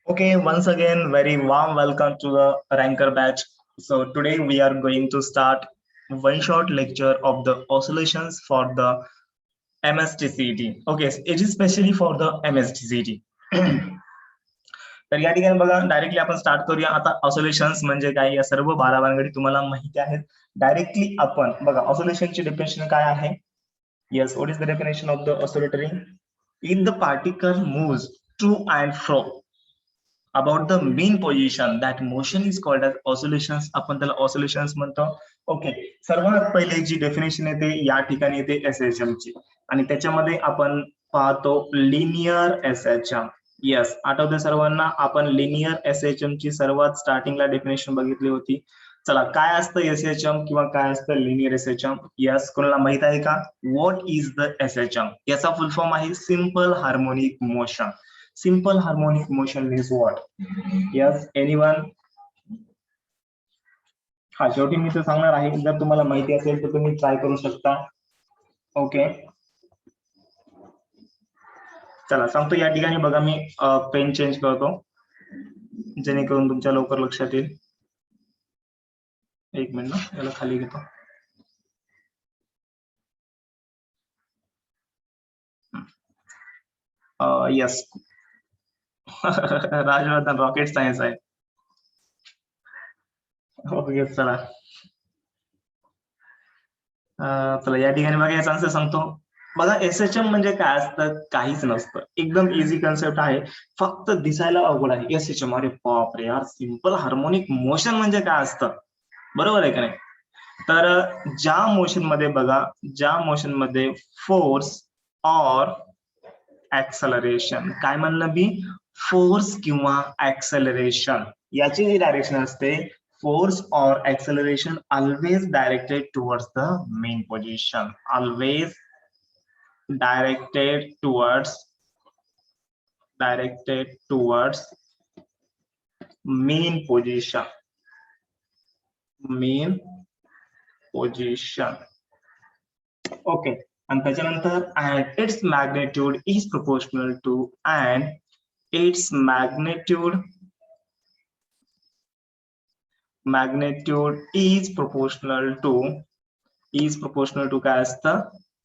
Okay, once again, very warm welcome to the Ranker batch. So today we are going to start one short lecture of the oscillations for the MSTCT. Okay, so it is specially for the MSTCT. तर या ठिकाणी बघा directly आपण start करूया. आता oscillations म्हणजे काय, या सर्व 12 भानगडी तुम्हाला माहिती आहेत. डायरेक्टली आपण बघा ऑसिलेशनची डेफिनेशन काय आहे. Yes, what is the definition of the oscillatory? If the particle moves to and fro about the mean position, that motion is called as oscillations. आपण त्याला oscillations म्हणतो. ओके, सर्वात पहिले जी डेफिनेशन येते या ठिकाणी येते एसएचएम ची, आणि त्याच्यामध्ये आपण पाहतो लिनियर एसएचएम. येस, आठवते सर्वांना, आपण लिनियर एसएचएम ची सर्वात स्टार्टिंगला डेफिनेशन बघितली होती. चला, काय असतं एसएचएम किंवा काय असतं लिनियर एसएचएम? यस, कोणाला माहित आहे का? What is the SHM? याचा फुल फॉर्म आहे simple harmonic motion. Simple harmonic motion means what? Yes, anyone? हा, शेवटी मी तर सांगणार आहे, जर तुम्हाला माहिती असेल तर तुम्ही ट्राय करू शकता. ओके, चला सांगतो. या ठिकाणी बघा, मी पेन चेंज करतो जेणेकरून तुमच्या लवकर लक्षात येईल. एक मिनिट ना, याला खाली घेतो. यस, राजवर्धन रॉकेट सायन्स आहे. ओके, चला चला या ठिकाणी बघा याचा आन्सर सांगतो. बघा, एसएचएम म्हणजे काय असतं? काहीच नसतं, एकदम इझी कन्सेप्ट आहे, फक्त दिसायला अवघड आहे. एसएचएम, अरे बापरे यार, सिंपल हार्मोनिक मोशन म्हणजे काय असतं, बरोबर आहे का नाही? तर ज्या मोशन मध्ये बघा, ज्या मोशन मध्ये फोर्स ऑर ऍक्सलरेशन, काय म्हणलं मी? फोर्स किंवा ऍक्सलरेशन याची जी डायरेक्शन असते, force or acceleration always directed towards the main position, always directed towards main position, okay. And त्याच्यानंतर and its magnitude is proportional to, and its magnitude is proportional to काय असतं?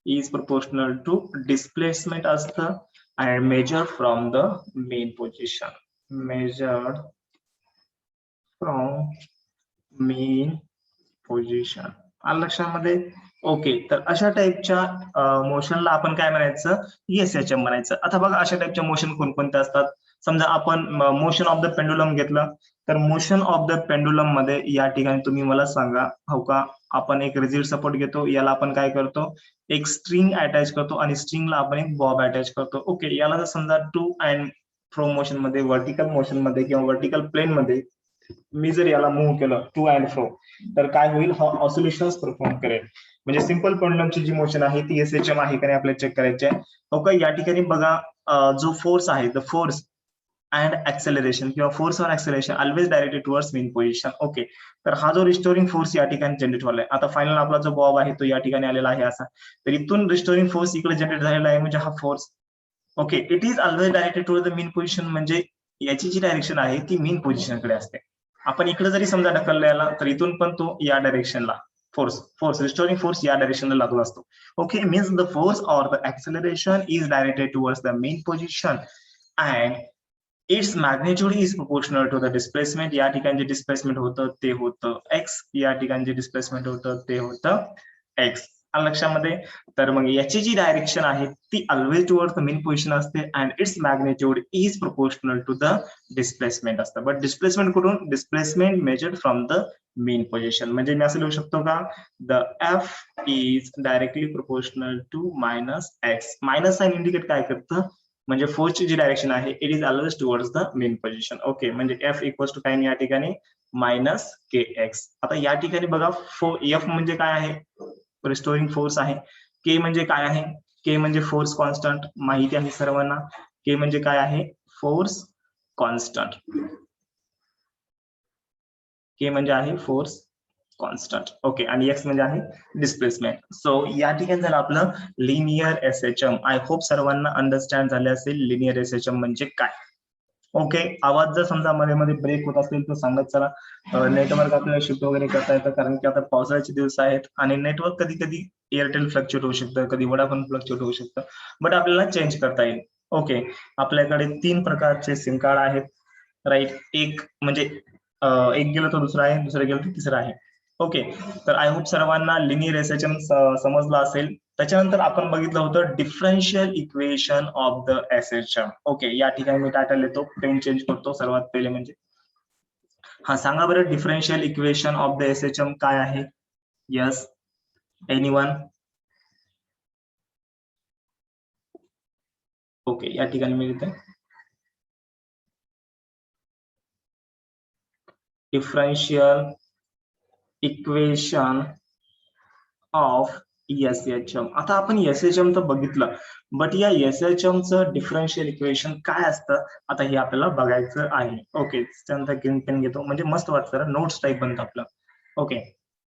is proportional to displacement असतं, and measured from the main position, measured from main position. आलं लक्षामध्ये? Okay, तर अशा टाईपच्या मोशनला आपण काय म्हणायचं? एसएचएम म्हणायचं. आता बघा, अशा टाईपच्या मोशन कोणकोणत्या असतात? समजा आपण मोशन ऑफ द पेंडुलम घेतलं, तर मोशन ऑफ द पेंडुलम मध्ये या ठिकाणी तुम्ही मला सांगा, हो का, आपण एक रिजिड सपोर्ट घेतो, याला आपण काय करतो? एक स्ट्रिंग अटॅच करतो, आणि स्ट्रिंगला आपण एक बॉब अटॅच करतो. ओके, याला जर समजा टू अँड फ्रो मोशन मध्ये, व्हर्टिकल मोशन मध्ये किंवा व्हर्टिकल प्लेन मध्ये मी जर याला मूव्ह केलं टू अँड फ्रो, तर काय होईल? हा ऑसिलेशन्स परफॉर्म करेल. म्हणजे सिंपल पेंडुलमची जी मोशन आहे ती एसएचएम आहे का नाही आपल्याला चेक करायची आहे. ओके, या ठिकाणी बघा, जो फोर्स आहे, द फोर्स अँड ऍक्सेलरेशन किंवा force or acceleration always directed towards main position. Okay, तर हा जो रिस्टोरिंग फोर्स या ठिकाणी जनरेट झालाय, आता फायनल आपला जो बॉब आहे तो या ठिकाणी आलेला आहे असा, तर इथून रिस्टोरिंग फोर्स इकडे जनरेट झालेला आहे, म्हणजे हा force. Okay, it is always directed toward the mean position, म्हणजे याची जी डायरेक्शन आहे ती मेन पोझिशनकडे असते. आपण इकडे जरी समजा ढकलला याला, तर इथून पण तो या डायरेक्शनला फोर्स रिस्टोरिंग फोर्स या डायरेक्शनला लागू असतो. Okay, means the force or the acceleration is directed towards the mean position, and its magnitude is proportional to the displacement. या ठिकाणी जे डिस्प्लेसमेंट होतं ते होतं एक्स, या ठिकाणी जे डिस्प्लेसमेंट होतं ते होतं एक्स. लक्षामध्ये? तर मग याची जी डायरेक्शन आहे ती always towards the mean position असते, and its magnitude is proportional to the displacement असतं. बट डिस्प्लेसमेंट कुठून? Displacement measured from the mean position. म्हणजे मी असं लिहू शकतो का? The F is directly proportional to minus X. Minus sign indicate काय करतं? म्हणजे फोर्सची जी डायरेक्शन आहे it is always towards the mean position. Okay, म्हणजे एफ इक्वल्स टू काय या ठिकाणी? Minus K x. आता या ठिकाणी बघा, एफ म्हणजे काय आहे? रिस्टोरिंग फोर्स आहे. के म्हणजे काय आहे? के म्हणजे फोर्स कॉन्स्टंट, माहिती आहे सर्वांना. के म्हणजे काय आहे? Force constant. के म्हणजे आहे फोर्स कॉन्स्टंट. ओके, आणि एक्स म्हणजे आहे डिस्प्लेसमेंट. सो या ठिकाणी झालं आपलं लिनियर एसएचएम. आय होप सर्वांना अंडरस्टँड झाले असेल लिनियर एसएचएम म्हणजे काय. ओके, आवाज जर समजा मध्ये मध्ये ब्रेक होत असेल तर सांगत चला. नेटवर्क आपल्याला शिफ्ट वगैरे करता येतं, कारण की आता पावसाळ्याचे दिवस आहेत आणि नेटवर्क कधी कधी एअरटेल फ्लक्च्युएट होऊ शकतं, कधी वोडाफोन फ्लक्च्युएट होऊ शकतं, बट आपल्याला चेंज करता येईल. ओके, आपल्याकडे 3 प्रकारचे सिम कार्ड आहेत, राईट. एक म्हणजे एक गेलं तर दुसरं आहे, दुसरं गेलं तर तिसरं आहे. ओके, तर आय होप सर्वांना लिनियर एसएचएम समजलं असेल. त्याच्यानंतर आपण बघितलं होतं differential equation of the SHM. Okay, या ठिकाणी मी टायटल लिहितो, पेन चेंज करतो सर्वात पहिले. म्हणजे हा, सांगा बरं differential equation of the SHM काय आहे? Yes, anyone? ओके, या ठिकाणी मी लिहितो डिफरन्शियल इक्वेशन ऑफ एसएचएम. आता आपण एसएचएम तर बघितलं, बट या एसएचएम चं डिफरन्शियल इक्वेशन काय असतं आता हे आपल्याला बघायचं आहे. ओके, त्यानंतर ग्रीन पेन घेतो, म्हणजे मस्त वाटतं, नोट्स टाईप बनतं आपलं. ओके,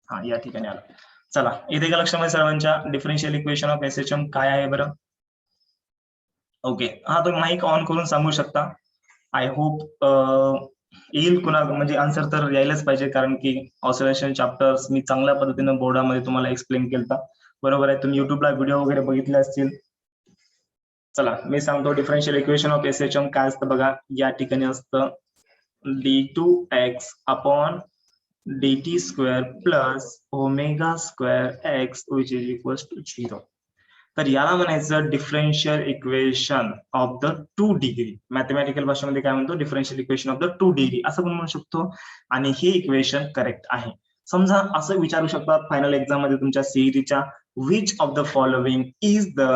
हा या ठिकाणी आलं. चला, इथे का लक्षामध्ये सर्वांच्या डिफरन्शियल इक्वेशन ऑफ एसएचएम काय आहे बरं? ओके, हा तुम्ही माईक ऑन करून सांगू शकता. आय होप येईल कुणा म्हणजे आन्सर तर यायलाच पाहिजे, कारण की ऑसिलेशन चॅप्टर्स मी चांगल्या पद्धतीने बोर्डामध्ये तुम्हाला एक्सप्लेन केलता. बरोबर आहे, तुम्ही युट्यूबला व्हिडिओ वगैरे बघितले असतील. चला, मी सांगतो डिफरन्शियल इक्वेशन ऑफ एसएचएम काय असतं बघा. या ठिकाणी असतं d2x upon dt square plus omega square x which is equals to 0. तर याला म्हणायचं differential equation of the 2 degree. Mathematical भाषेमध्ये काय म्हणतो? Differential equation of the 2 degree असं पण म्हणू शकतो. आणि हे इक्वेशन करेक्ट आहे. समजा असं विचारू शकतात फायनल एक्झाम मध्ये तुमच्या सीईटीच्या, which of the following is the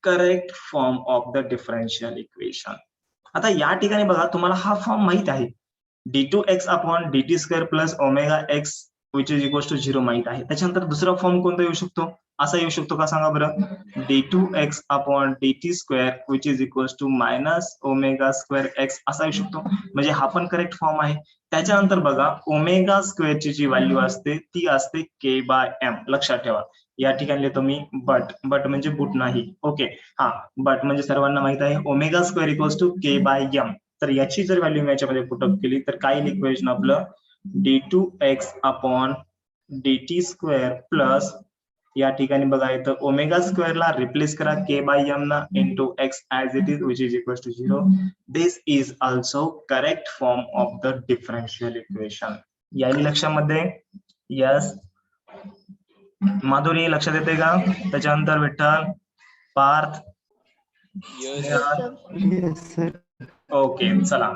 correct form of the differential equation. आता या ठिकाणी बघा, तुम्हाला हा फॉर्म माहित आहे, d2x upon dt square plus omega x which is equal to 0 माहित आहे. त्याच्यानंतर दुसरा फॉर्म कोणता येऊ शकतो? असा येऊ शकतो का सांगा बरं? d2x upon dt square which is equal to minus omega square x असा येऊ शकतो. म्हणजे हा पण करेक्ट फॉर्म आहे. त्याच्यानंतर बघा, ओमेगा स्क्वेअरची जी व्हॅल्यू असते ती असते k/m. लक्षात ठेवा. या ठिकाणी लिहितो मी बट. बट म्हणजे बुट नाही. ओके, हा, बट म्हणजे सर्वांना माहित आहे omega square equals to k/m. तर याची जर व्हॅल्यू मी याच्यामध्ये पुटअप केली तर काय येईल इक्वेशन आपलं? d2x upon dt square plus, या ठिकाणी बघा इथं ओमेगा स्क्वेअरला रिप्लेस करा k/m ना into x as it is which is equal to 0. This is also correct form of the differential equation. यायला लक्षामध्ये? यस, माधुरी लक्षात येते का? त्याच्यानंतर विठ्ठल, पार्थ, ओके, चला.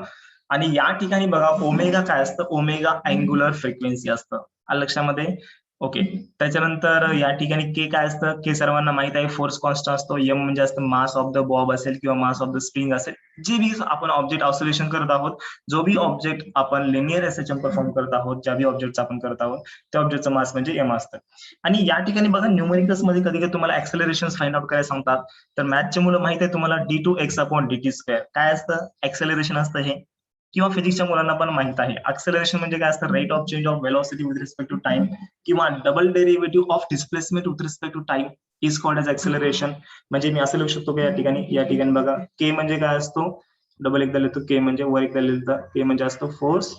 आणि या ठिकाणी बघा, ओमेगा काय असतं? ओमेगा अँग्युलर फ्रिक्वेन्सी असतं. लक्षामध्ये? ओके, त्याच्यानंतर या ठिकाणी के काय असतं? के सर्वांना माहित आहे फोर्स कॉन्स्टंट असतो. एम म्हणजे असतं मास ऑफ द बॉब असेल किंवा मास ऑफ द स्प्रिंग असेल. जे बी आपण ऑब्जेक्ट ऑसिलेशन करत आहोत, जो बी ऑब्जेक्ट आपण लिनियर एसएचएम परफॉर्म करत आहोत, ज्या बी ऑब्जेक्टचा आपण करत आहोत त्या ऑब्जेक्टचं मास म्हणजे एम असतं. आणि या ठिकाणी बघा, न्यूमेरिकल्स मध्ये कधी कधी तुम्हाला ऍक्सेलरेशन फाइंड आउट करायला सांगतात. तर मॅथचे मुलं माहित आहे तुम्हाला d2x अपॉन dt स्क्वेअर काय असतं? ऍक्सेलरेशन असतं हे. किंवा फिजिक्सच्या मुलांना पण माहित आहे ऍक्सेलरेशन म्हणजे काय असतं? Rate of change of velocity with respect to time किंवा double derivative of displacement with respect to time is called as acceleration. म्हणजे मी असं लिहू शकतो का या ठिकाणी? या ठिकाणी बघा, के म्हणजे काय असतो? डबल एकदा लिहितो के म्हणजे, वर एकदा लिहितो के म्हणजे असतो फोर्स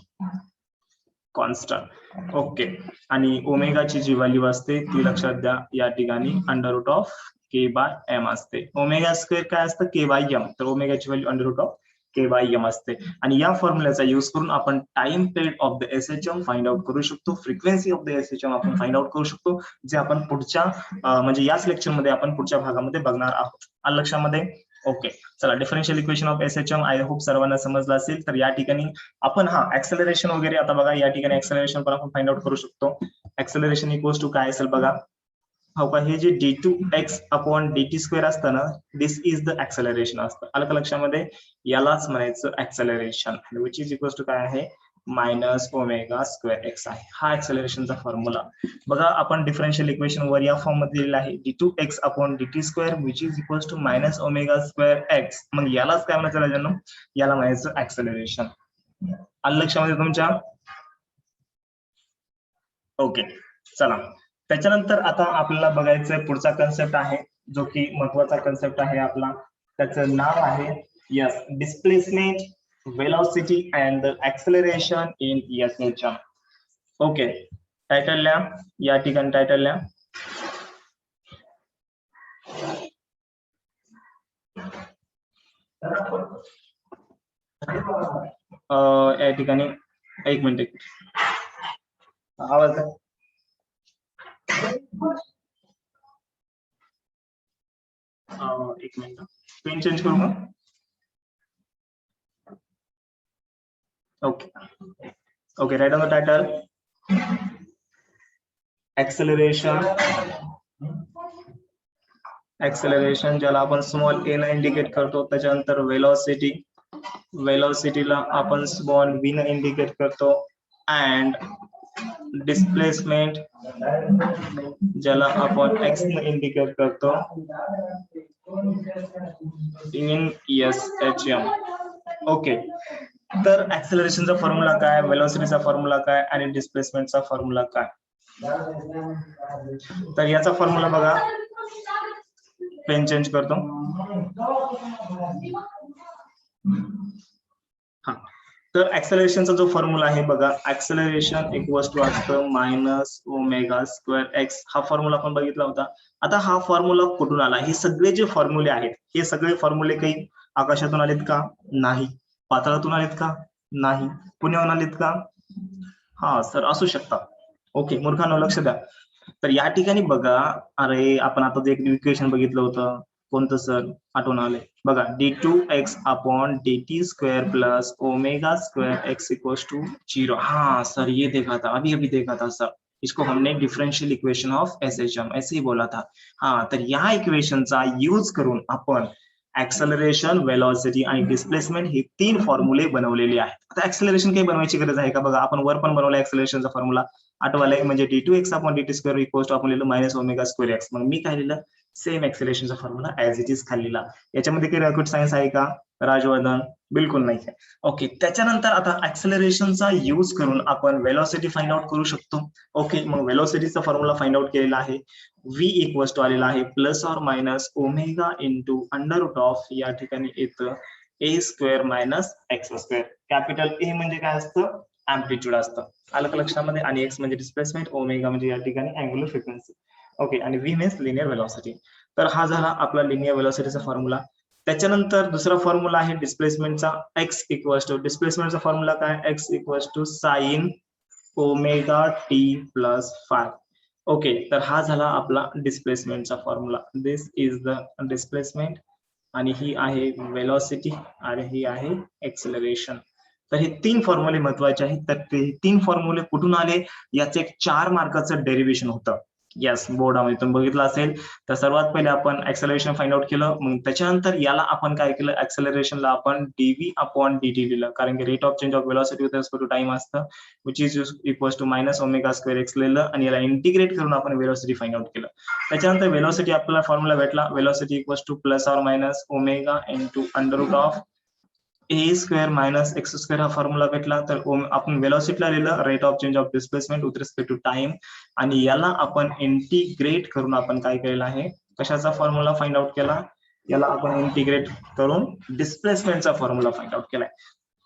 कॉन्स्टंट. ओके, आणि ओमेगाची जी व्हॅल्यू असते ती लक्षात द्या, या ठिकाणी अंडर रूट ऑफ k/m असते. ओमेगा स्क्वेअर काय असतं? k/m. तर ओमेगाची value under root of k/m असते. आणि या फॉर्म्युल्याचा युज करून आपण time period of the SHM find out करू शकतो. फ्रिक्वेन्सी ऑफ द एसएचएम आपण फाइंड आउट करू शकतो, जे आपण पुढच्या म्हणजे याच लेक्चर मध्ये आपण पुढच्या भागामध्ये बघणार आहोत. आलं लक्षामध्ये? ओके, चला, differential equation of SHM I hope सर्वांना समजलं असेल. तर या ठिकाणी आपण ऍक्सेलरेशन वगैरे, आता बघा या ठिकाणी ऍक्सेलरेशन पण आपण फाइंड आउट करू शकतो. ऍक्सेलरेशन इक्वल्स टू काय असेल बघा, हो का, हे जे d2x अपॉन dt स्क्वेअर असतं ना, दिस इज द ऍक्सेलरेशन असतं. आलं का लक्षामध्ये? यालाच म्हणायचं acceleration, which is equals to काय आहे? मायनस ओमेगा स्क्वेअर एक्स आहे. हा ऍक्सेलरेशनचा फॉर्म्युला बघा. आपण डिफरन्शियल इक्वेशन वर या फॉर्म मध्ये दिलेला आहे, d2x upon dt square which is equals to minus omega square x. मग यालाच काय म्हणायचं राजांनो? याला म्हणायचं ऍक्सेलरेशन. आलं लक्षामध्ये तुमच्या? ओके, चला. त्याच्यानंतर आता आपल्याला बघायचं पुढचा कन्सेप्ट आहे, जो की महत्वाचा कन्सेप्ट आहे आपला. त्याचं नाव आहे, yes, displacement velocity and the acceleration in SHM. Okay, title लिहा, या ठिकाणी टायटल लिहा. या ठिकाणी एक मिनिट, आवाज एक मिनिट, पेन चेंज करू का? Okay okay, right on the title, acceleration ज्याला आपण स्मॉल ए ला इंडिकेट करतो. त्याच्यानंतर वेलोसिटीला आपण स्मॉल व्ही न इंडिकेट करतो. अँड डिस्प्लेसमेंट ज्याला आपण एक्स न इंडिकेट करतो इन SHM. ओके, तर ऍक्सेलरेशनचा फॉर्म्युला काय, वेलोसिटीचा फॉर्म्युला काय आणि डिस्प्लेसमेंटचा फॉर्म्युला काय? तर याचा फॉर्म्युला बघा, पेन चेंज करतो. हा, तर ऍक्सेलरेशनचा जो फॉर्म्युला आहे बघा, ऍक्सेलरेशन इक्वल्स टू असतं मायनस ओमेगा स्क्वेअर एक्स. हा फॉर्म्युला आपण बघितला होता. आता हा फॉर्म्युला कुठून आला? हे सगळे जे फॉर्म्युले आहेत, हे सगळे फॉर्म्युले काही आकाशातून आलेत का? नाही. पाताळातून आलेत का? नाही. पुण्याहून आलेत का? हा सर, असू शकतात. ओके, मूर्खांनो लक्ष द्या. तर या ठिकाणी बघा, अरे आपण आता एक इक्वेशन बघितलं होतं, कोणतं सर, आठवण आले बघा, d2x upon dt square plus omega square x equals to 0. हाँ सर, ये देखा था, अभी अभी देखा था सर, इसको हमने डिफरेंशियल इक्वेशन ऑफ SHM ऐसे ही बोला था. हाँ, तर या इक्वेशनचा यूज करून आपण ऍक्सेलरेशन, वेलॉसिटी आणि डिस्प्लेसमेंट हे 3 फॉर्म्युले बनवलेले आहेत. आता ऍक्सेलरेशन काही बनवायची गरज आहे का? बघा, आपण वर पण बनवला ऍक्सेलरेशनचा फॉर्म्युला, आठवालाय, म्हणजे d2x upon dt square equals to आपण लिहिलं मायनस ओमेगा स्क्वेअर एक्स. मग मी काय लिहिलं? सेम ऍक्सेलरेशनचा फॉर्म्युला ऍज इट इज खाली लिहिला. याच्यामध्ये काही रॉकेट सायन्स आहे का राजवर्धन? बिलकुल नाही. ओके, त्याच्यानंतर आता ऍक्सेलरेशनचा यूज करून आपण वेलॉसिटी फाइंड आउट करू शकतो. ओके, मग वेलॉसिटीचा फॉर्म्युला फाइंड आउट केलेला आहे. v इक्वल्स टू आलेला आहे plus or minus omega into under root of, या ठिकाणी येतं A square minus x square. Capital A म्हणजे काय असतं? अँप्लिट्यूड असतं. आलं का लक्षामध्ये? आणि एक्स म्हणजे डिस्प्लेसमेंट, ओमेगा म्हणजे या ठिकाणी अँग्युलर फ्रिक्वेन्सी. ओके, आणि व्ही मीन्स लिनियर वेलॉसिटी. तर हा झाला आपला लिनियर वेलॉसिटीचा फॉर्म्युला. त्याच्यानंतर दुसरा फॉर्म्युला आहे डिस्प्लेसमेंटचा, एक्स इक्वल्स टू, डिस्प्लेसमेंटचा फॉर्म्युला काय? X equals to sine omega T plus 5. Okay, तर हा झाला आपला डिस्प्लेसमेंटचा formula. This is the displacement, आणि ही आहे वेलॉसिटी, आणि ही आहे एक्सेलरेशन. तर हे 3 फॉर्म्युले महत्वाचे आहेत. तर ते 3 फॉर्म्युले कुठून आले? याचं एक 4 मार्काचं डेरिव्हेशन होतं. यस, बोर्डामध्ये तुम्ही बघितलं असेल. तर सर्वात पहिले आपण ऍक्सेलरेशन फाइंड आउट केलं. मग त्याच्यानंतर याला आपण काय केलं? ऍक्सेलरेशनला आपण dv अपॉन dt लिहिलं, कारण की rate of change of velocity with respect to time असतं, which is equals to minus omega square X लिहिलं, आणि याला इंटिग्रेट करून आपण वेलॉसिटी फाइंड आउट केलं. त्याच्यानंतर वेलॉसिटी आपल्याला फॉर्म्युला भेटला, velocity equals to plus or minus omega into under root of A square minus x square हा फॉर्म्युला भेटला. तर आपण वेलॉसिटीला लिहिलं rate of change of displacement with respect to time, आणि याला आपण इंटिग्रेट करून आपण काय केलेलं आहे? कशाचा फॉर्म्युला फाइंड आउट केला? याला आपण इंटिग्रेट करून डिस्प्लेसमेंटचा फॉर्म्युला फाइंड आउट केलाय.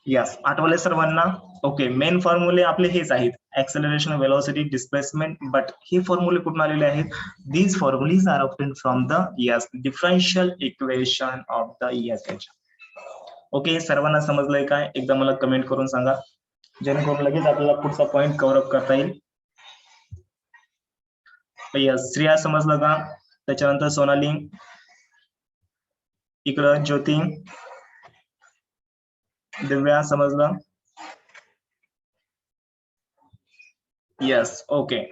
यस, आठवले सर्वांना? ओके, मेन फॉर्म्युले आपले हेच आहेत, ऍक्सेलरेशन, वेलॉसिटी, डिस्प्लेसमेंट. बट हे फॉर्म्युले कुठून आलेले आहेत? These formulae are obtain from the differential equation of the SHM. Okay, सर्वांना समजलंय काय? एकदा मला कमेंट करून सांगा, जेणेकरून लगेच आपल्याला पुढचा पॉइंट कव्हर अप करता येईल. यस, श्रेया समजलं का? त्याच्यानंतर सोनाली, इकडं ज्योती, दिव्या समजलं? यस, ओके,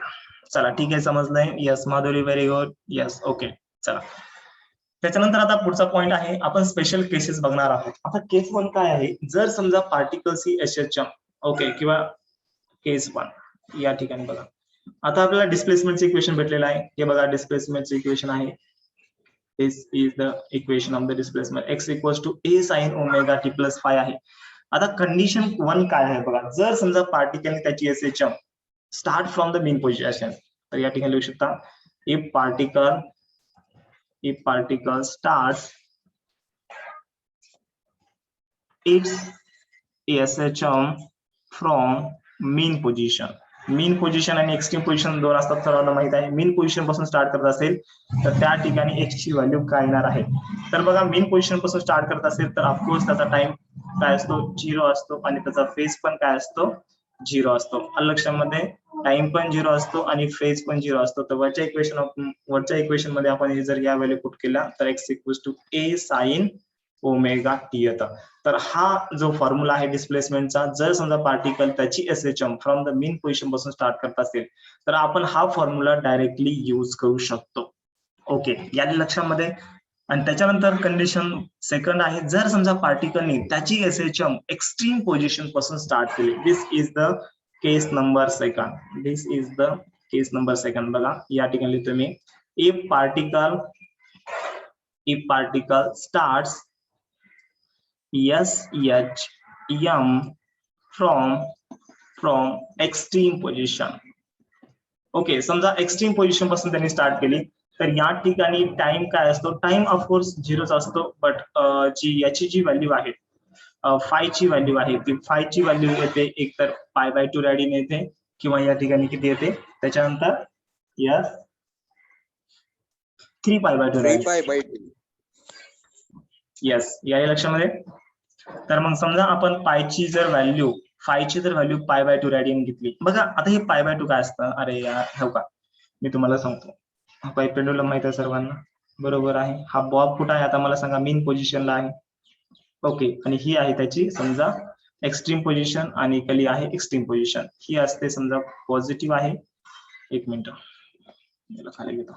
चला ठीक आहे, समजलंय. Yes Madhuri, very good. Yes, okay, चला. त्याच्यानंतर आता पुढचा पॉइंट आहे, आपण स्पेशल केसेस बघणार आहोत. आता केस 1 काय आहे? जर समजा पार्टिकल्स ही SHM, ओके, किंवा केस 1 या ठिकाणी बघा, आता आपल्याला डिस्प्लेसमेंटचं इक्वेशन भेटलेलं आहे. हे बघा, डिस्प्लेसमेंटचं इक्वेशन आहे. This is the equation of the displacement, X equals to A sine omega T plus 5 आहे. आता कंडिशन 1 काय आहे बघा, जर समजा पार्टिकल त्याची SHM start from the mean position, तर या ठिकाणी लिहू शकता, if particle starts its SHM from mean position. Mean position आणि एक्स्ट्रीम पोझिशन दोन असतात, सर्वांना माहित आहे. मीन पोझिशन पासून स्टार्ट करत असेल तर त्या ठिकाणी एक्स ची व्हॅल्यू काय येणार आहे. तर बघा मीन पोझिशन पासून स्टार्ट करत असेल तर ऑफकोर्स त्याचा टाइम काय असतो, 0 असतो आणि त्याचा फेज पण काय असतो, 0 असतो. लक्षामध्ये टाइम पण 0 असतो आणि फेज पण 0 असतो. तर वरच्या इक्वेशन मध्ये आपण जर या व्हॅल्यू पुट केल्या तर x equals to a sin omega T येतं. तर हा जो फॉर्म्युला आहे डिस्प्लेसमेंटचा, जर समजा पार्टिकल त्याची SHM from the mean position पासून स्टार्ट करत असेल तर आपण हा फॉर्म्युला डायरेक्टली यूज करू शकतो. ओके, या लक्षामध्ये. आणि त्याच्यानंतर कंडिशन सेकंड आहे, जर समजा पार्टिकलनी त्याची SHM एक्स्ट्रीम पोझिशन पासून स्टार्ट केली. This is the case number second. This is the case number second. बघा या ठिकाणी तुम्ही if particle starts SHM from extreme position. Okay, समजा एक्स्ट्रीम पोझिशन पासून त्यांनी स्टार्ट केली तर या ठिकाणी टाइम काय असतो, टाइम ऑफकोर्स 0च असतो. बट याची जी व्हॅल्यू आहे फाय ची व्हॅल्यू आहे, ती फाय ची व्हॅल्यू येते एकतर π/2 रॅडियन येते किंवा या ठिकाणी किती येते, त्याच्यानंतर यस 3π/2 रॅडियन. येस, या लक्षामध्ये. तर मग समजा आपण पायची जर व्हॅल्यू π/2 रॅडियन घेतली. बघा आता हे π/2 काय असतं, अरे यार हो का, मी तुम्हाला सांगतो. हा पेंडुलम माहित आहे सर्वांना, बरोबर आहे. हा बॉब कुठं आहे आता मला सांगा, मीन पोझिशनला आहे. ओके, आणि ही आहे त्याची समजा एक्स्ट्रीम पोझिशन आणि इकडली आहे एक्स्ट्रीम पोझिशन. ही असते समजा पॉझिटिव्ह आहे. एक मिनिट याला खाली घेतो.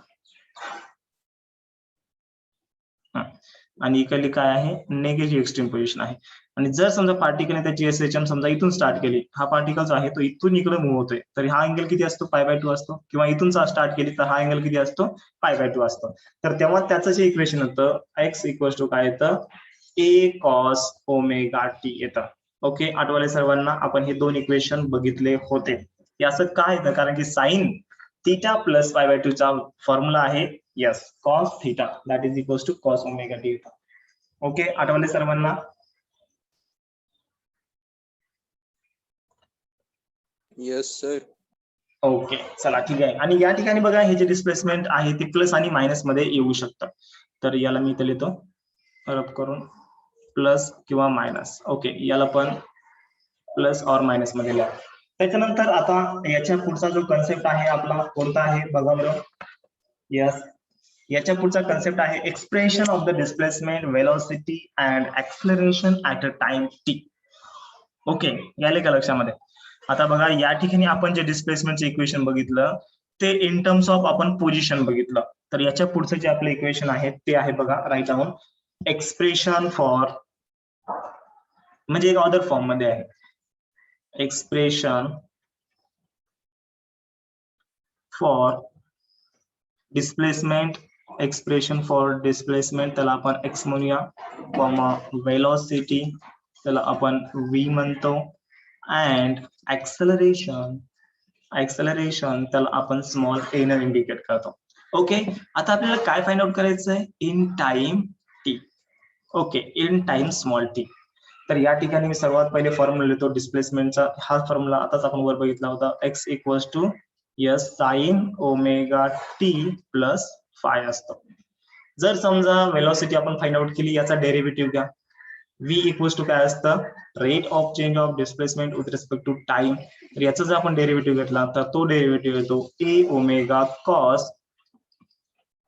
आणि इकडली काय आहे, नेगेटिव्ह एक्स्ट्रीम पोझिशन आहे. आणि जर समजा पार्टिकलने त्याची SHM समजा इथून स्टार्ट केली, हा पार्टिकल जो आहे तो इथून इकडे मूव्ह होतोय, तर हा अँगल किती असतो, π/2 असतो. किंवा इथून स्टार्ट केली तर हा अँगल किती असतो, π/2 असतो. तर तेव्हा त्याचं जे इक्वेशन होतं x इक्वल्स टू काय येतं, a cos ओमेगा टी येतं. ओके, आठवले सर्वांना, आपण हे दोन इक्वेशन बघितले होते. हे असं काय येतं, कारण की साइन थीटा प्लस π/2 चा फॉर्म्युला आहे yes cos theta that is equals to cos omega T येतं. ओके, आठवले सर्वांना. Yes sir. ओके, चला ठीक आहे. आणि या ठिकाणी बघा हे जे डिस्प्लेसमेंट आहे ते प्लस आणि मायनस मध्ये येऊ शकतं. तर याला मी इथे लिहितो रब करून प्लस किंवा मायनस. ओके, याला पण प्लस और मायनस मध्ये लिहा. त्याच्यानंतर आता याच्या पुढचा जो कन्सेप्ट आहे आपला कोणता आहे बघा बरं. यस, याच्या पुढचा कन्सेप्ट आहे expression of the displacement velocity and acceleration at a time T. Okay, याले का लक्षामध्ये. आता बघा या ठिकाणी आपण जे डिस्प्लेसमेंटचे इक्वेशन बघितलं ते इन टर्म्स ऑफ आपण पोझिशन बघितलं. तर याच्या पुढचं जे आपलं इक्वेशन आहे ते आहे बघा, राईट डाऊन एक्सप्रेशन फॉर, म्हणजे एक अदर फॉर्म मध्ये आहे, expression for displacement. Expression for displacement त्याला आपण एक्स म्हणूया, कॉमा वेलोसिटी त्याला आपण व्ही म्हणतो, अँड ऍक्सलरेशन त्याला आपण स्मॉल ए न इंडिकेट करतो. ओके, आता आपल्याला काय फाइंड आउट करायचं आहे, in time T. Okay, in time small T. तर या ठिकाणी मी सर्वात पहिले फॉर्म्युला लिहितो डिस्प्लेसमेंटचा. हा फॉर्म्युला आताच आपण वर बघितला होता, x equals to yes sine omega T plus phi असतो. जर समजा वेलोसिटी आपण फाइंड आउट केली, याचा डेरिव्हेटिव्ह घ्या. v इक्वल्स टू काय असतं, rate of change of displacement with respect to time. तर याचा जर आपण डेरिव्हेटिव्ह घेतला तर तो डेरिव्हेटिव्ह येतो a omega cos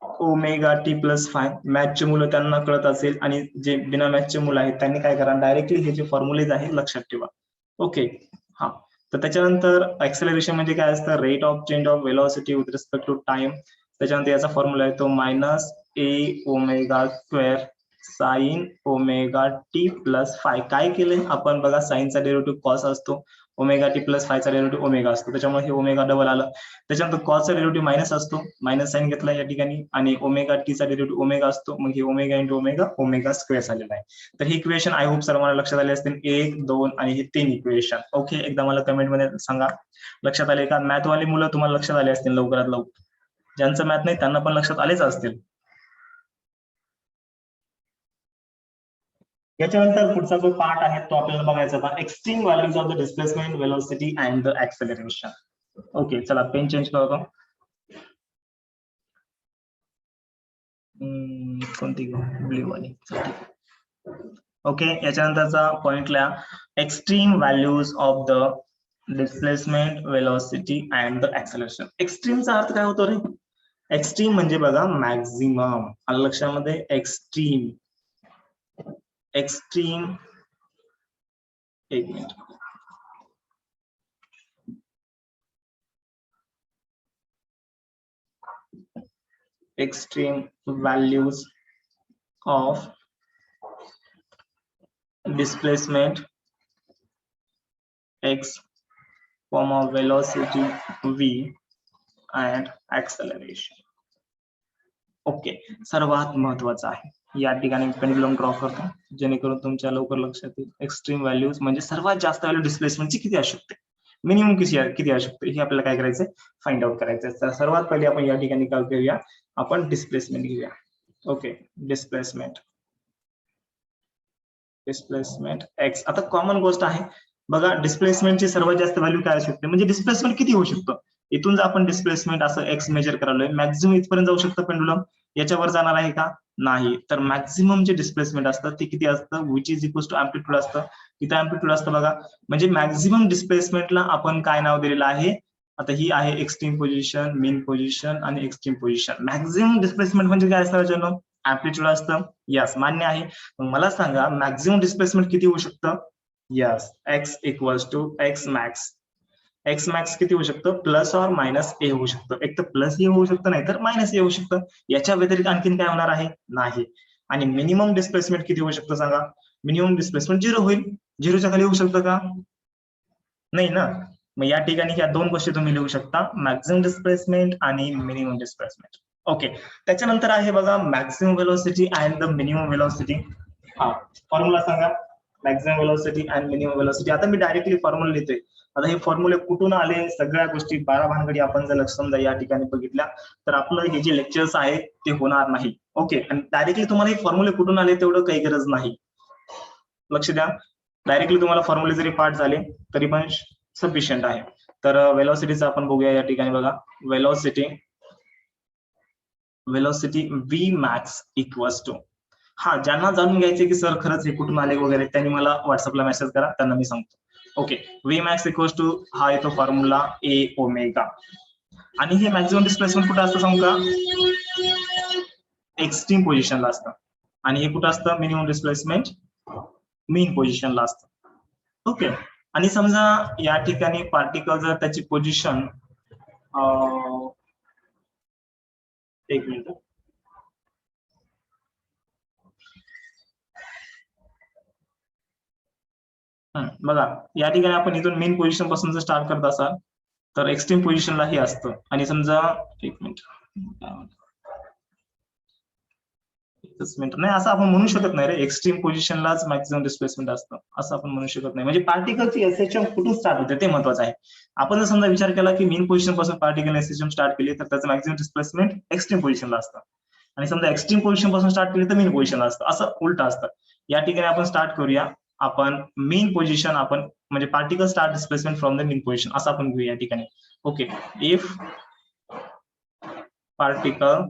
omega T plus phi. मॅथचे मुलं त्यांना कळत असेल आणि जे बिना मॅथचे मुलं आहेत त्यांनी काय करा, डायरेक्टली हे जे फॉर्म्युलेज आहे लक्षात ठेवा. ओके, हा. तर त्याच्यानंतर ऍक्सेलरेशन म्हणजे काय असतं, rate of change of velocity with respect to time. त्याच्यानंतर याचा फॉर्म्युला आहे तो minus a omega square sine omega T plus phi. काय केलंय आपण बघा, साइनचा डेरिव्हेटिव्ह कॉस असतो, ओमेगा टी प्लस फायचा डेरिव्हेटिव्ह ओमेगा असतो, त्याच्यामुळे हे ओमेगा डबल आलं. त्याच्यानंतर कॉसचा डेरिव्हेटिव्ह मायनस असतो, मायनस साइन घेतला या ठिकाणी, आणि ओमेगा टीचा डेरिव्हेटिव्ह ओमेगा असतो, मग हे omega into omega omega square झालेला आहे. तर ही इक्वेशन आय होप सर्वांना लक्षात आले असतील, 1, 2 आणि हे 3 इक्वेशन. ओके, एकदा मला कमेंट मध्ये सांगा लक्षात आले का. मॅथवाली मुलं तुम्हाला लक्षात आले असतील लवकरात लवकर, ज्यांचं मॅथ नाही त्यांना पण लक्षात आलेच असतील. याच्यानंतर पुढचा जो पार्ट आहे तो आपल्याला बघायचा होता, extreme values of the displacement, velocity and the acceleration. Okay, चला पेन चेंज करतो. कोणती ब्ल्यू वाली. ओके, याच्यानंतरचा पॉइंट लिहा, extreme values of the displacement, velocity and the acceleration. एक्स्ट्रीमचा अर्थ काय होतो रे? एक्स्ट्रीम म्हणजे बघा मॅक्झिमम. आलं लक्षामध्ये? एक्स्ट्रीम, एक्स्ट्रीम, एक minute, extreme values of displacement x, velocity v and acceleration. Okay, सर्वात महत्वाचं आहे, या ठिकाणी पेंडुलम ड्रॉ करतो जेणेकरून तुमच्या लवकर लक्षात येईल. एक्स्ट्रीम व्हॅल्यूज म्हणजे सर्वात जास्त व्हॅल्यू डिस्प्लेसमेंटची किती असू शकते, मिनिमम किती असू शकते, हे आपल्याला काय करायचंय, फाइंड आउट करायचंय. तर सर्वात पहिले आपण या ठिकाणी काय करूया, आपण डिस्प्लेसमेंट घेऊया. Okay, displacement x. आता कॉमन गोष्ट आहे बघा, डिस्प्लेसमेंटची सर्वात जास्त व्हॅल्यू काय असू शकते, म्हणजे डिस्प्लेसमेंट किती होऊ शकतं. इथून जर आपण डिस्प्लेसमेंट असं एक्स मेजर करालोय, मॅक्झिमम इथपर्यंत जाऊ शकतं पेंडुलम, याच्यावर जाणार आहे का, नाही. तर मॅक्झिमम जे डिस्प्लेसमेंट असतं ते किती असतं, which is equal to amplitude असतं. इथं अँप्लिट्यूड असतं बघा, म्हणजे मॅक्झिमम डिस्प्लेसमेंटला आपण काय नाव दिलेलं आहे, आता ही आहे एक्स्ट्रीम पोझिशन, मीन पोझिशन आणि एक्स्ट्रीम पोझिशन. मॅक्झिमम डिस्प्लेसमेंट म्हणजे काय असतं, अँप्लिट्यूड असतं. यस, मान्य आहे. मला सांगा मॅक्झिमम डिस्प्लेसमेंट किती होऊ शकतं. Yes, x equals to x max. X max किती होऊ शकतं, प्लस और मायनस ए होऊ शकतं. एक तर प्लस ए होऊ शकतं, नाही तर मायनस ए होऊ शकतं. याच्या व्यतिरिक्त आणखीन काय होणार आहे, नाही. आणि मिनिमम डिस्प्लेसमेंट किती होऊ शकतं सांगा, मिनिमम डिस्प्लेसमेंट 0 होईल. 0च्या खाली होऊ शकतं का, नाही ना. मग या ठिकाणी ह्या दोन गोष्टी तुम्ही लिहू शकता, मॅक्झिमम डिस्प्लेसमेंट आणि मिनिमम डिस्प्लेसमेंट. ओके, त्याच्यानंतर आहे बघा maximum velocity and the minimum velocity. हा फॉर्म्युला सांगा, maximum velocity and minimum velocity. आता मी डायरेक्टली फॉर्म्युला लिहितोय. आता हे फॉर्म्युले कुठून आले, सगळ्या गोष्टी 12 भानगडी आपण जर समजा या ठिकाणी बघितल्या तर आपलं हे जे लेक्चर्स आहे ते होणार नाही. ओके, आणि डायरेक्टली तुम्हाला हे फॉर्म्युले कुठून आले तेवढं काही गरज नाही, लक्ष द्या. डायरेक्टली तुम्हाला फॉर्म्युले जरी पाठ झाले तरी पण सफिशियंट आहे. तर वेलोसिटीचं आपण बघूया या ठिकाणी बघा, velocity V max equals to, हा ज्यांना जाणून घ्यायचे की सर खरंच हे कुठून आले वगैरे त्यांनी मला व्हॉट्सअपला मेसेज करा, त्यांना मी सांगतो. Okay, V max equals to हा येतो फॉर्म्युला ए ओमेगा. आणि हे मॅक्झिमम डिस्प्लेसमेंट कुठं असतं सांगू का, एक्स्ट्रीम पोझिशनला असतं. आणि हे कुठं असतं, मिनिमम डिस्प्लेसमेंट मीन पोझिशनला असतं. ओके, आणि समजा या ठिकाणी पार्टिकल जर त्याची पोझिशन, एक मिनिट, बघा या ठिकाणी आपण इथून मेन पोझिशन पासून जर स्टार्ट करत असाल तर एक्स्ट्रीम पोझिशनला हे असतं. आणि समजा एक मिनिट, नाही असं आपण म्हणू शकत नाही रे, एक्स्ट्रीम पोझिशनलाच मॅक्झिमम डिस्प्लेसमेंट असतं असं आपण म्हणू शकत नाही. म्हणजे पार्टिकलची एसएचएम कुठून स्टार्ट होते ते महत्वाचं आहे. आपण जर समजा विचार केला की मेन पोझिशन पासून पार्टिकल एसएचएम स्टार्ट केली तर त्याचं मॅक्झिमम डिस्प्लेसमेंट एक्स्ट्रीम पोझिशनला असतं. आणि समजा एक्स्ट्रीम पोझिशन पासून स्टार्ट केली तर मेन पोझिशनला असतं, असं उलट असतं. या ठिकाणी आपण स्टार्ट करूया, आपण मेन पोझिशन, आपण म्हणजे particle start displacement from the mean position असं आपण घेऊया या ठिकाणी. Okay, if particle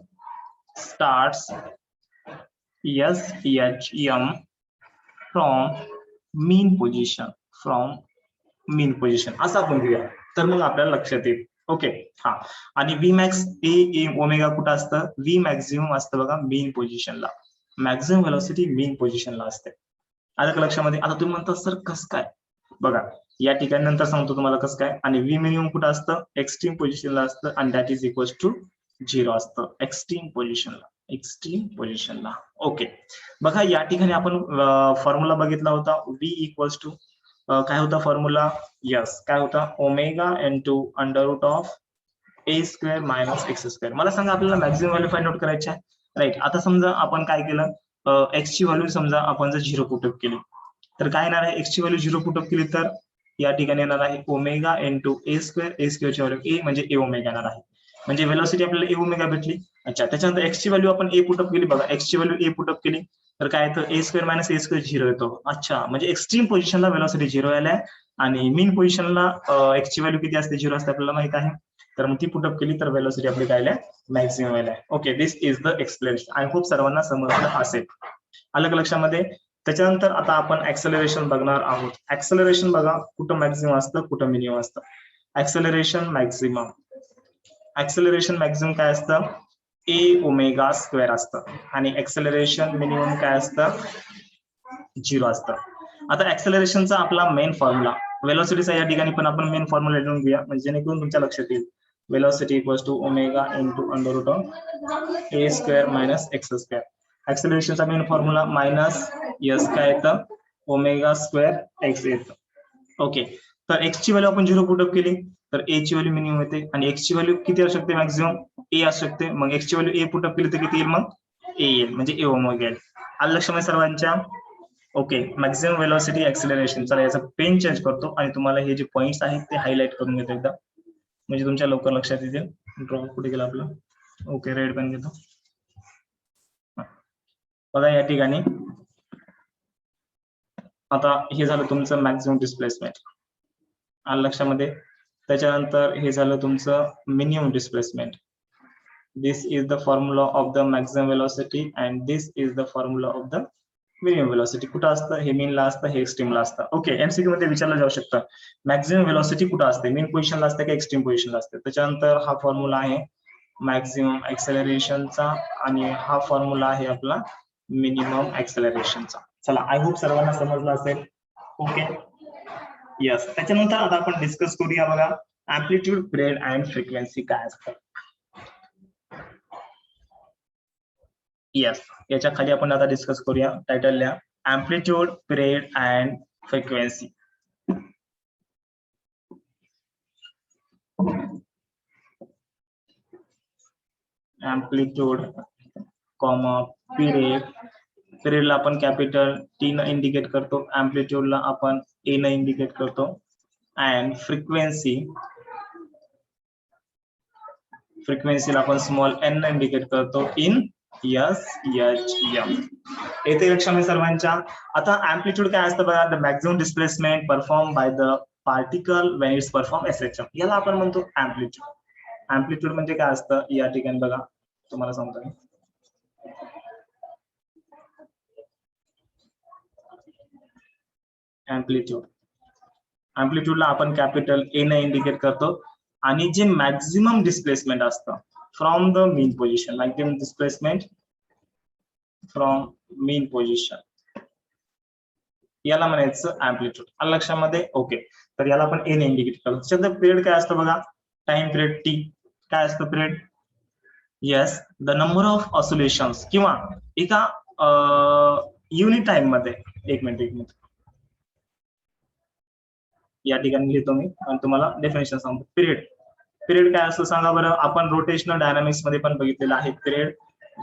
starts SHM from mean position असं आपण घेऊया, तर मग आपल्याला लक्षात येईल. ओके, हा. आणि व्ही मॅक्स ए ओमेगा कुठं असतं, व्ही मॅक्झिमम असतं बघा मीन पोझिशनला, मॅक्झिमम व्हेलॉसिटी मीन पोझिशनला असते. आलं का लक्षामध्ये. आता तुम्ही म्हणता सर कसं काय, बघा या ठिकाणी नंतर सांगतो तुम्हाला कसं काय. आणि व्ही मिनिमम कुठं असतं, एक्स्ट्रीम पोझिशनला असतं आणि दॅट इज इक्वल टू 0 असतं एक्स्ट्रीम पोझिशनला. ओके, बघा या ठिकाणी आपण फॉर्म्युला बघितला होता, व्ही इक्वल्स टू काय होता फॉर्म्युला, यस काय होता, omega into under root of A square minus x square. मला सांगा आपल्याला मॅक्झिमम व्हॅल्यू फाइंड आउट करायची आहे, राईट. आता समजा आपण काय केलं, एक्स ची व्हॅल्यू समजा आपण जर 0 पुटअप केली तर काय येणार आहे, एक्स ची व्हॅल्यू 0 पुटअप केली तर या ठिकाणी येणार आहे ओमेगा इंटू ए स्क्वेअर ची व्हॅल्यू ए म्हणजे ए ओमेगा येणार आहे. म्हणजे वेलोसिटी आपल्याला ए ओमेगा भेटली. अच्छा, त्याच्यानंतर एक्स ची व्हॅल्यू आपण ए पुटअप केली, बघा एक्स ची व्हॅल्यू ए पुटअप केली तर काय येतं A square minus A square 0 येतो. अच्छा, म्हणजे एक्स्ट्रीम पोझिशनला व्हेलॉसिटी 0 आलाय आणि मीन पोझिशनला एक्स ची व्हॅल्यू किती असते 0 असते आपल्याला माहित आहे. तर मग ती पुटअप केली तर व्हेलॉसिटी आपली काय आहे मॅक्सिमम आहे. Okay, this is the explanation. I hope सर्वांना समजलं असेल. अलग लक्षामध्ये. त्याच्यानंतर आता आपण ऍक्सेलरेशन बघणार आहोत. ऍक्सेलरेशन बघा, कुठं मॅक्सिमम असतं कुठं मिनिमम असतं. ऍक्सेलरेशन मॅक्सिमम काय असतं ए ओमेगा स्क्वेअर असतं आणि ऍक्सेलरेशन मिनिमम काय असतं 0 असतं. आता ऍक्सेलरेशनचा आपला मेन फॉर्म्युला, वेलोसिटीचा या ठिकाणी पण आपण मेन फॉर्म्युला लिहून घेऊया म्हणजे जेणेकरून तुमच्या लक्षात येईल. Velocity equals to omega into under root of A square minus x square. ऍक्सेलरेशनचा मेन फॉर्म्युला मायनस एस काय येतं ओमेगा स्क्वेअर एक्स येतं. ओके, तर एक्स ची व्हॅल्यू आपण 0 पुटअप केली तर ए ची व्हॅल्यू मिनिमम येते आणि एक्स ची व्हॅल्यू किती असू शकते मॅक्सिमम ए असू शकते. मग एक्स ची व्हॅल्यू ए पुटअप केली तर किती येईल मग ए येईल म्हणजे ए ओमेगा येईल. आलं लक्षामध्ये सर्वांच्या. Okay, maximum velocity acceleration. चला याचा पेन चेंज करतो आणि तुम्हाला हे जे पॉइंट्स आहेत ते हायलाइट करून घेतो एकदा म्हणजे तुमच्या लवकर लक्षात येतील. ड्रॉ कुठे गेला आपलं. ओके, रेड पेन घेतो. बघा या ठिकाणी आता हे झालं तुमचं मॅक्सिमम डिस्प्लेसमेंट. आलं लक्षामध्ये. त्याच्यानंतर हे झालं तुमचं minimum displacement. This is the formula of the maximum velocity and this is the formula of the minimum velocity. कुठं असतं हे मीनला असतं हे एक्स्ट्रीमला असतं. ओके, एमसीक्यू मध्ये विचारलं जाऊ शकतं मॅक्सिमम वेलोसिटी कुठं असते, मीन पोझिशनला असते का एक्स्ट्रीम पोझिशनला असते. त्याच्यानंतर हा फॉर्म्युला आहे मॅक्सिमम ऍक्सेलरेशनचा आणि हा फॉर्म्युला आहे आपला मिनिमम ऍक्सेलरेशनचा. चला, आय होप सर्वांना समजलं असेल. Okay, yes. त्याच्यानंतर आता आपण डिस्कस करूया बघा अँप्लिट्यूड, पिरियड अँड फ्रिक्वेन्सी काय असतं. यस, याच्या खाली आपण आता डिस्कस करूया. टायटल लिहा amplitude, period and frequency. Amplitude comma period. पिरियडला आपण कॅपिटल टी न इंडिकेट करतो, अँप्लिट्यूडला आपण ए न इंडिकेट करतो अँड फ्रिक्वेन्सीला आपण स्मॉल एन न इंडिकेट करतो इन एस एच एम. येथे लक्षामध्ये सर्वांच्या. आता अँप्लिट्यूड काय असतं बघा, the maximum displacement perform by the particle when it's perform SHM. याला आपण म्हणतो अँप्लिट्यूड. अँप्लिट्यूड म्हणजे काय असतं या ठिकाणी बघा तुम्हाला सांगतो. अँप्लिट्यूडला आपण कॅपिटल ए न इंडिकेट करतो आणि जे मॅक्सिमम डिस्प्लेसमेंट असतं from the mean position, maximum displacement from mean position याला म्हणायचं अँप्लिट्यूड. आलं लक्षामध्ये. ओके, तर याला आपण ए ने इंडिकेट करतो. त्याच्यानंतर पिरियड काय असतं बघा, टाइम पिरियड टी. काय असतं period, yes, the number of oscillations किंवा एका युनिट टाइम मध्ये. एक मिनिट या ठिकाणी लिहितो मी आणि तुम्हाला डेफिनेशन सांगतो. पिरियड काय असतं सांगा बरं. आपण रोटेशनल डायनामिक्स मध्ये पण बघितलेलं आहे पिरियड,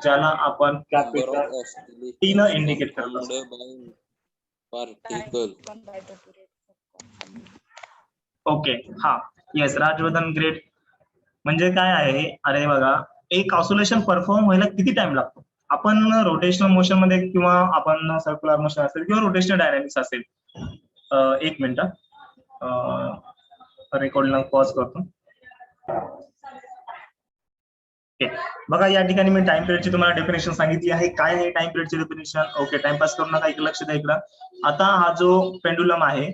ज्याला आपण कॅपिटल टी न इंडिकेट करतो. ओके, हा, येस, राजवर्धन ग्रेट. म्हणजे काय आहे, अरे बघा, एक ऑसिलेशन परफॉर्म व्हायला किती टाइम लागतो. आपण रोटेशनल मोशन मध्ये किंवा आपण सर्क्युलर मोशन असेल किंवा रोटेशनल डायनामिक्स असेल. एक मिनिट रेकॉर्डिंग पॉज करतो. बघा या ठिकाणी मी टाइम पिरियडची तुम्हाला डेफिनेशन सांगितली आहे. काय आहे टाइम पिरियडची डेफिनेशन. ओके, टाइमपास करू नका, एक लक्ष द्या इकडं. आता हा जो पेंडुलम आहे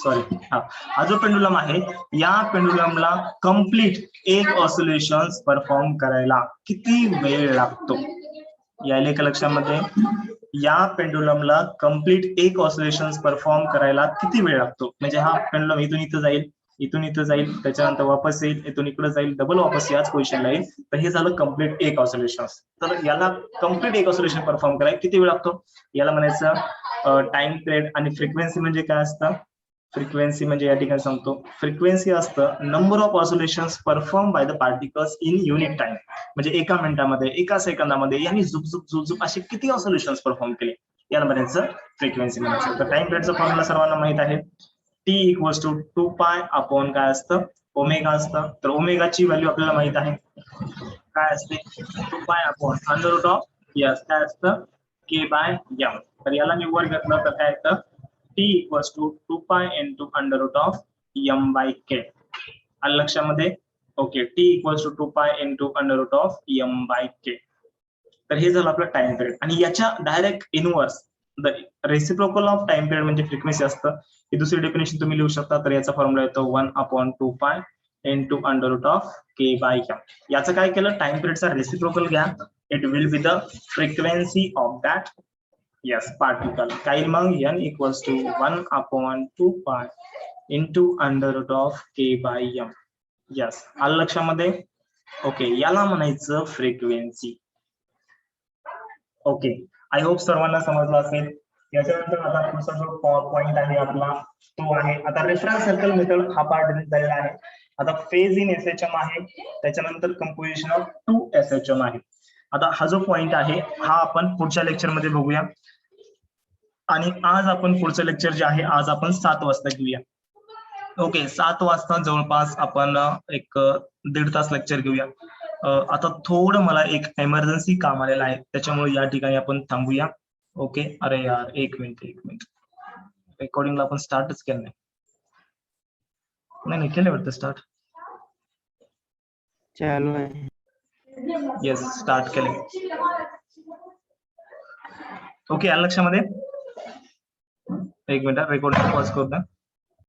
सॉरी, हा जो पेंडुलम आहे या पेंडुलमला कम्प्लीट एक ऑसिलेशन परफॉर्म करायला किती वेळ लागतो यायला एका लक्षामध्ये. या पेंडुलमला कम्प्लीट एक ऑसिलेशन परफॉर्म करायला किती वेळ लागतो. म्हणजे हा पेंडुलम इथून इथं जाईल, इथून इथं जाईल, त्याच्यानंतर वापस येईल, इथून इकडे जाईल, डबल वापस याच पोझिशनला येईल. तर हे झालं कम्प्लीट एक ऑसिलेशन. तर याला कम्प्लीट एक ऑसिलेशन परफॉर्म करायला किती वेळ लागतो याला म्हणायचं टाइम पिरियड. आणि फ्रिक्वेन्सी म्हणजे काय असतं, फ्रिक्वेन्सी म्हणजे या ठिकाणी सांगतो, फ्रिक्वेन्सी असतं number of oscillations perform by the particles in unit time. म्हणजे एका मिनिटामध्ये, एका सेकंदामध्ये यांनी झुकझुक असे किती ऑसिलेशन्स परफॉर्म केले याला म्हणायचं फ्रिक्वेन्सी म्हणायचं. तर टाइम पिरियडचा फॉर्म्युला सर्वांना माहित आहे. T equals to 2 pi upon काय असतं ओमेगा असतं. तर ओमेगाची व्हॅल्यू आपल्याला माहित आहे. काय असते 2π upon under root of S काय असतं k बाय m. तर याला मी वर घेतलं तर काय येतं t equals to 2π into under root of m by k. आलं लक्षामध्ये. Okay t equals to 2π into under root of m by k. तर हे झालं आपलं टाइम पिरियड आणि याच्या direct inverse the reciprocal of time period म्हणजे फ्रिक्वेन्सी असतं. ही दुसरी डेफिनेशन तुम्ही लिहू शकता. तर याचा फॉर्म्युला येतो 1 upon 2π into under root of k by m. याचं काय केलं टाइम पिरियडचा रेसिप्रोकल घ्या. It will be the frequency of that yes particle. काय मग n equals to 1 upon 2π into under root of k by m. Yes आलं लक्षामध्ये. Okay याला म्हणायचं फ्रिक्वेन्सी. ओके आय होप सर्वांना समजलं असेल. याच्यानंतर आता पुढचा जो पॉइंट आहे आपला तो आहे आता रेफरन्स सर्कल मेथड. हा पार्ट झालेला आहे. आता फेज इन एसएचएम आहे. त्याच्यानंतर कंपोजिशन ऑफ 2 एसएचएम आहे. आता हा जो पॉइंट आहे हा आपण पुढच्या लेक्चर मध्ये बघूया. आणि आज आपण पुढचं लेक्चर जे आहे आज आपण 7 वाजता घेऊया. ओके 7 वाजता जवळपास आपण एक 1.5 तास लेक्चर घेऊया. आता थोडं मला एक एमर्जन्सी काम आलेलं आहे त्याच्यामुळे या ठिकाणी आपण थांबूया. ओके अरे यार एक मिनिट रेकॉर्डिंगला आपण स्टार्टच केलं नाही केलं वाटतं स्टार्ट. चालू आहे. येस स्टार्ट केले. ओके आलं लक्षामध्ये. एक मिनिट रेकॉर्डिंग पॉज करू द्या.